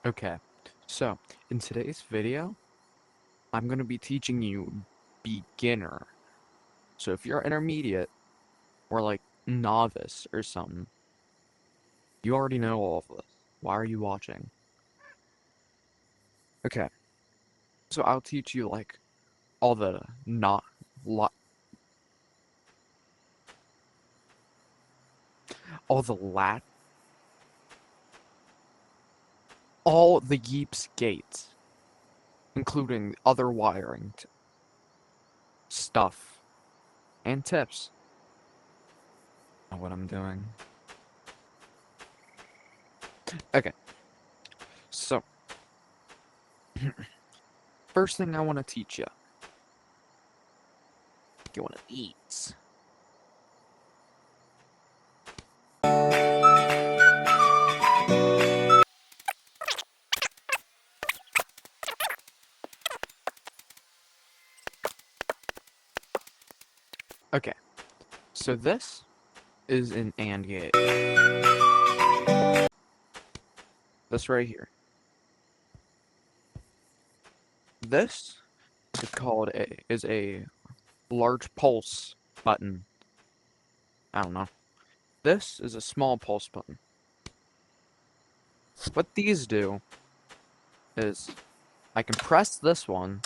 Okay, so in today's video, I'm going to be teaching you beginner. So if you're intermediate or like novice or something, you already know all of this. Why are you watching? Okay, so I'll teach you like all the not lot all the lat all the Yeeps gates, including other wiring stuff and tips. Know what I'm doing. Okay, so first thing I want to teach you want to eat. Okay, so this is an AND gate. This right here. This is a large pulse button. I don't know. This is a small pulse button. What these do is I can press this one,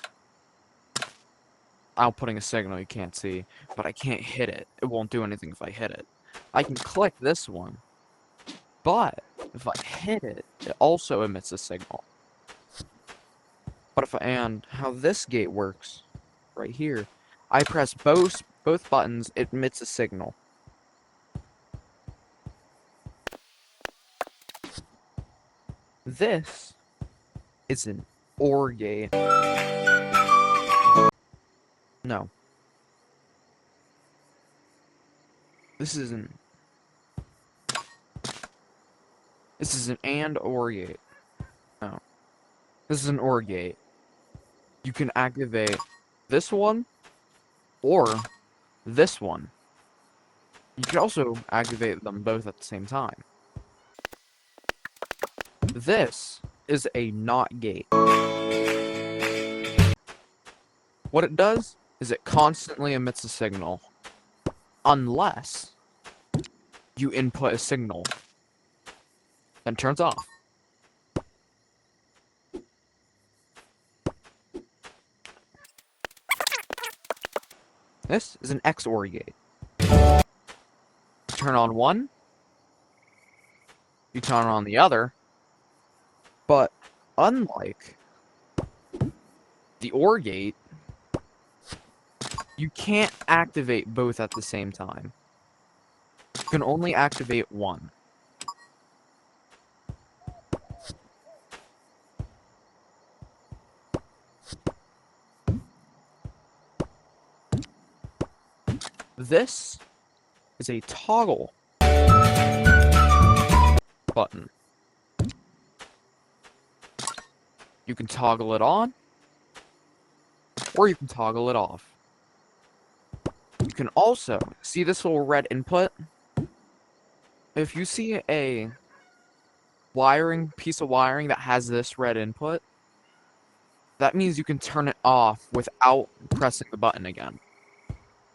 outputting a signal you can't see, but I can't hit it. It won't do anything if I hit it. I can click this one, but if I hit it, it also emits a signal. But and how this gate works, right here, I press both buttons, it emits a signal. This is an OR gate. No. This is an AND OR gate. No. This is an OR gate. You can activate this one or this one. You can also activate them both at the same time. This is a NOT gate. What it does is it constantly emits a signal unless you input a signal, then turns off. This is an XOR gate. Turn on one, you turn on the other, but unlike the OR gate, you can't activate both at the same time. You can only activate one. This is a toggle button. You can toggle it on, or you can toggle it off. You can also see this little red input. If you see a piece of wiring that has this red input, that means you can turn it off without pressing the button again.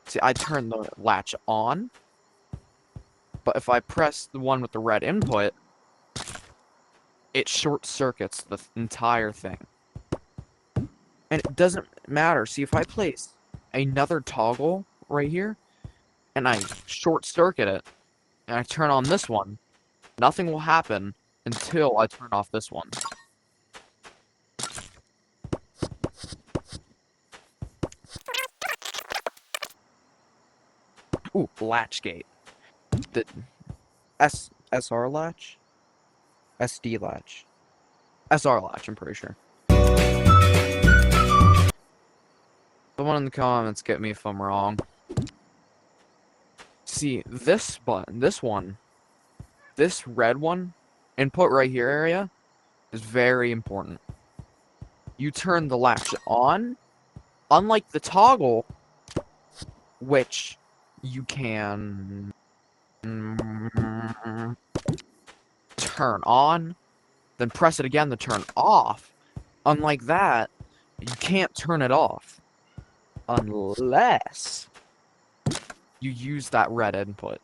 See, I turn the latch on, but if I press the one with the red input, it short circuits the entire thing. And it doesn't matter. See, if I place another toggle right here, and I short circuit it, and I turn on this one, nothing will happen until I turn off this one. Ooh, latch gate. The SR latch? SD latch. SR latch, I'm pretty sure. Someone in the comments get me if I'm wrong. See, this button, this red one, input right here area, is very important. You turn the latch on, unlike the toggle, which you can turn on then press it again to turn off. Unlike that, you can't turn it off unless you use that red input.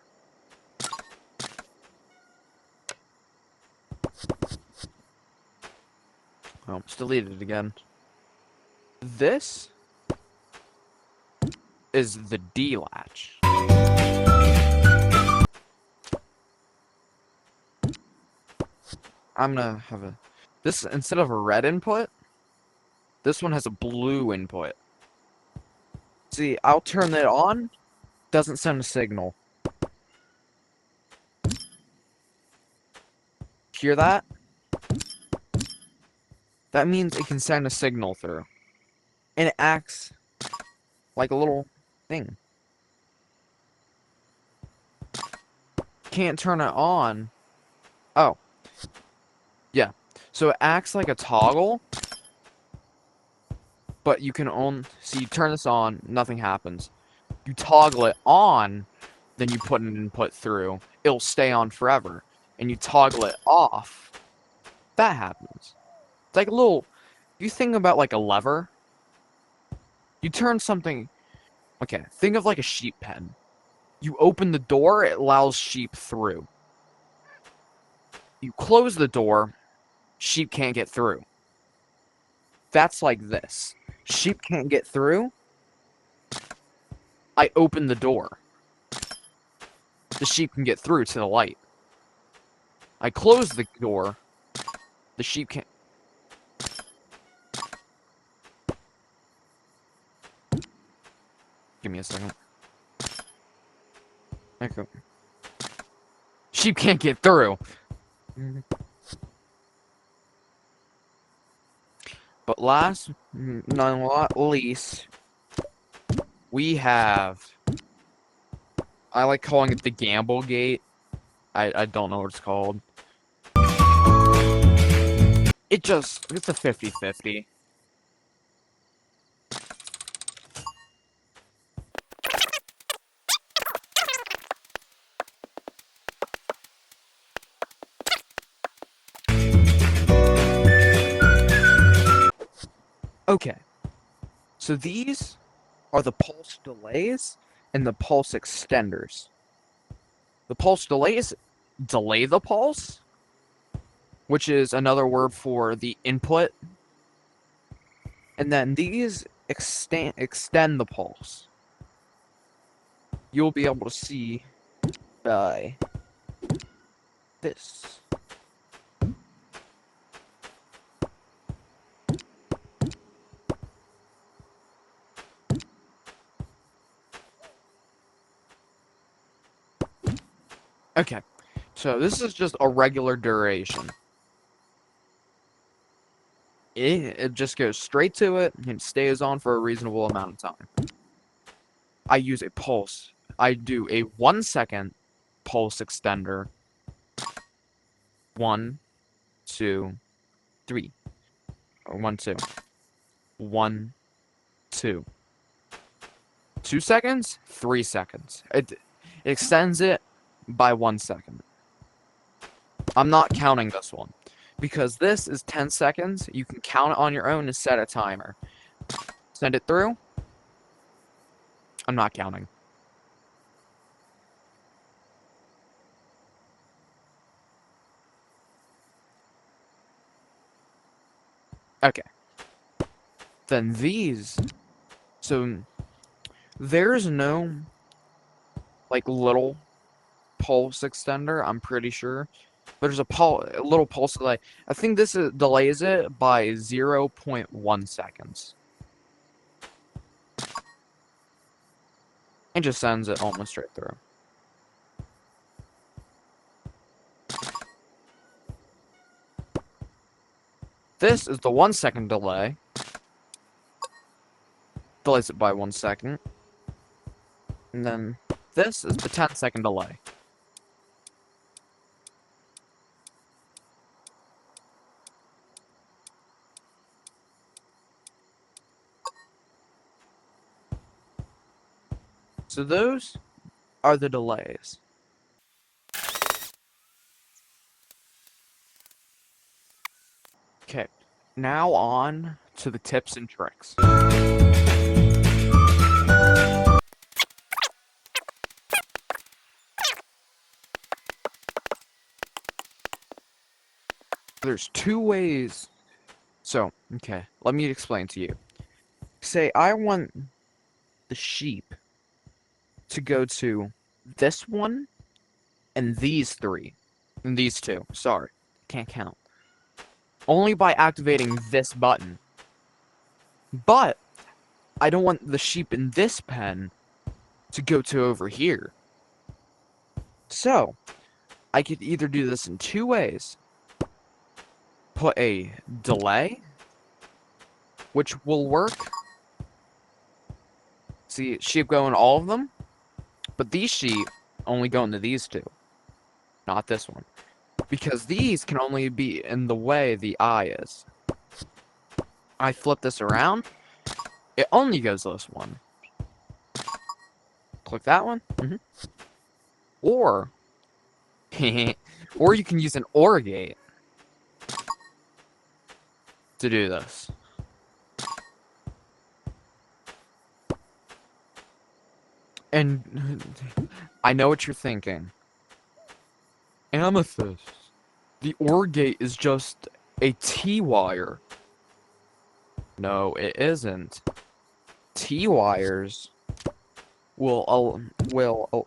Oh, let's delete it again. This is the D latch. I'm gonna have this, instead of a red input, this one has a blue input. See, I'll turn it on, doesn't send a signal. Hear that? That means it can send a signal through. And it acts like a little thing. Can't turn it on. Oh. Yeah. So it acts like a toggle. But you can only... See, you turn this on, nothing happens. You toggle it on, then you put an input through. It'll stay on forever. And you toggle it off, that happens. It's like a little... You think about like a lever. You turn something... Okay, think of like a sheep pen. You open the door, it allows sheep through. You close the door, sheep can't get through. That's like this. Sheep can't get through. I open the door. The sheep can get through to the light. I close the door. The sheep can't... Give me a second. Okay. Sheep can't get through. But last, not least, we have... I like calling it the gamble gate. I don't know what it's called. It's a 50-50. Okay, so these are the pulse delays and the pulse extenders. The pulse delays delay the pulse, which is another word for the input. And then these extend the pulse. You'll be able to see by this. Okay, so this is just a regular duration. It just goes straight to it and stays on for a reasonable amount of time. I use a pulse. I do a 1 second pulse extender. 1, 2, 3. Or 1, 2. 1, 2. 2 seconds, 3 seconds. It extends it by 1 second. I'm not counting this one. Because this is 10 seconds, you can count it on your own and set a timer. Send it through. I'm not counting. Okay. Then these... So, there's no, like, little pulse extender, I'm pretty sure. But there's a little pulse delay. I think this delays it by 0.1 seconds. And just sends it almost straight through. This is the 1 second delay. Delays it by 1 second. And then this is the 10-second delay. So those are the delays. Okay, now on to the tips and tricks. There's two ways. So, okay, let me explain to you. Say I want the sheep to go to this one and these three. And these two. Sorry, can't count. Only by activating this button. But I don't want the sheep in this pen to go to over here. So, I could either do this in two ways. Put a delay, which will work. See, sheep go in all of them, but these sheep only go into these two, not this one. Because these can only be in the way the eye is. I flip this around, it only goes this one. Click that one. Or, or you can use an OR gate to do this. And I know what you're thinking. Amethyst, the OR gate is just a T-wire. No, it isn't. T-wires will, what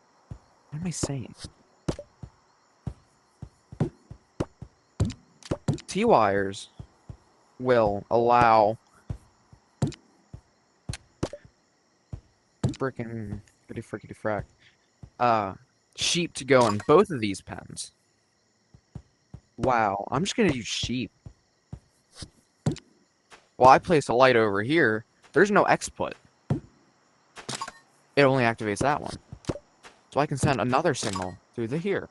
am I saying? T-wires will allow frickin' frickety frack sheep to go in both of these pens. Wow, I'm just gonna use sheep. Well, I place a light over here. There's no XPut. It only activates that one. So I can send another signal through the here.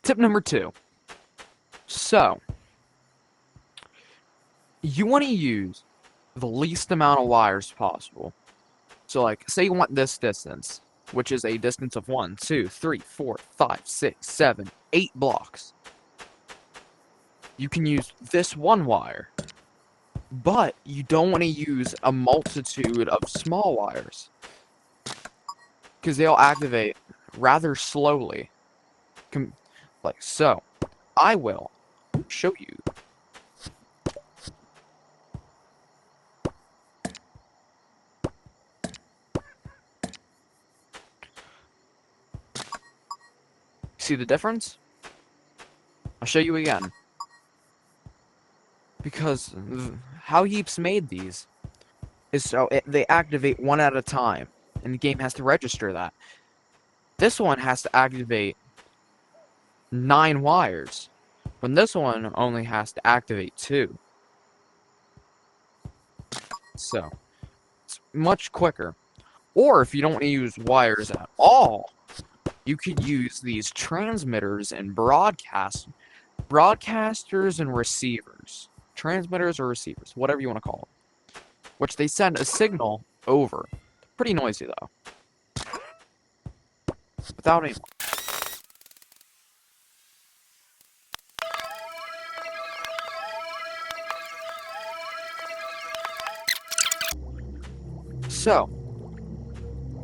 Tip number 2. So, you want to use the least amount of wires possible. So, like, say you want this distance, which is a distance of 1, 2, 3, 4, 5, 6, 7, 8 blocks. You can use this one wire, but you don't want to use a multitude of small wires, because they'll activate rather slowly. Like so. I will show you. See the difference? I'll show you again. Because how Yeeps made these is so they activate one at a time, and the game has to register that. This one has to activate 9 wires, when this one only has to activate 2. So, it's much quicker. Or if you don't want to use wires at all, you could use these transmitters and broadcasters and receivers. Transmitters or receivers, whatever you want to call them. Which they send a signal over. Pretty noisy though. Without any. So,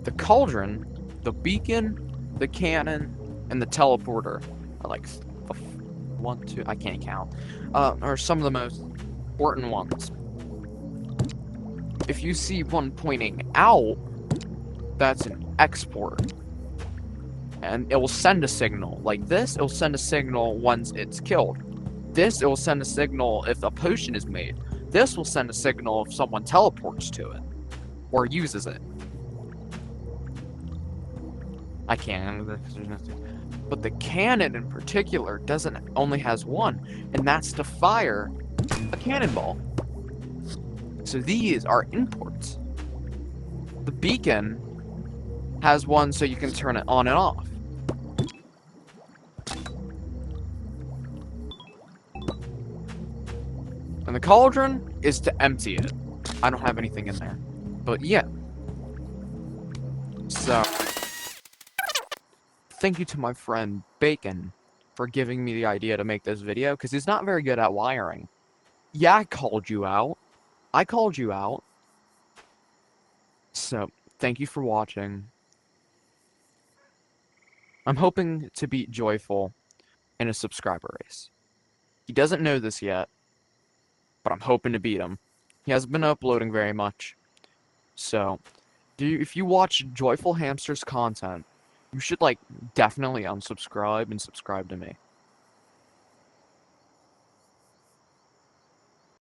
the cauldron, the beacon, the cannon, and the teleporter are like 1, 2, I can't count, are some of the most important ones. If you see one pointing out, that's an export. And it will send a signal. Like this, it will send a signal once it's killed. This, it will send a signal if a potion is made. This will send a signal if someone teleports to it. Or uses it. I can't, there's nothing. But the cannon in particular only has one, and that's to fire a cannonball. So these are imports. The beacon has one so you can turn it on and off. And the cauldron is to empty it. I don't have anything in there. But yeah. So, thank you to my friend Bacon for giving me the idea to make this video, because he's not very good at wiring. Yeah, I called you out. I called you out. So, thank you for watching. I'm hoping to beat Joyful in a subscriber race. He doesn't know this yet, but I'm hoping to beat him. He hasn't been uploading very much. So, if you watch Joyful Hamster's content, you should, like, definitely unsubscribe and subscribe to me.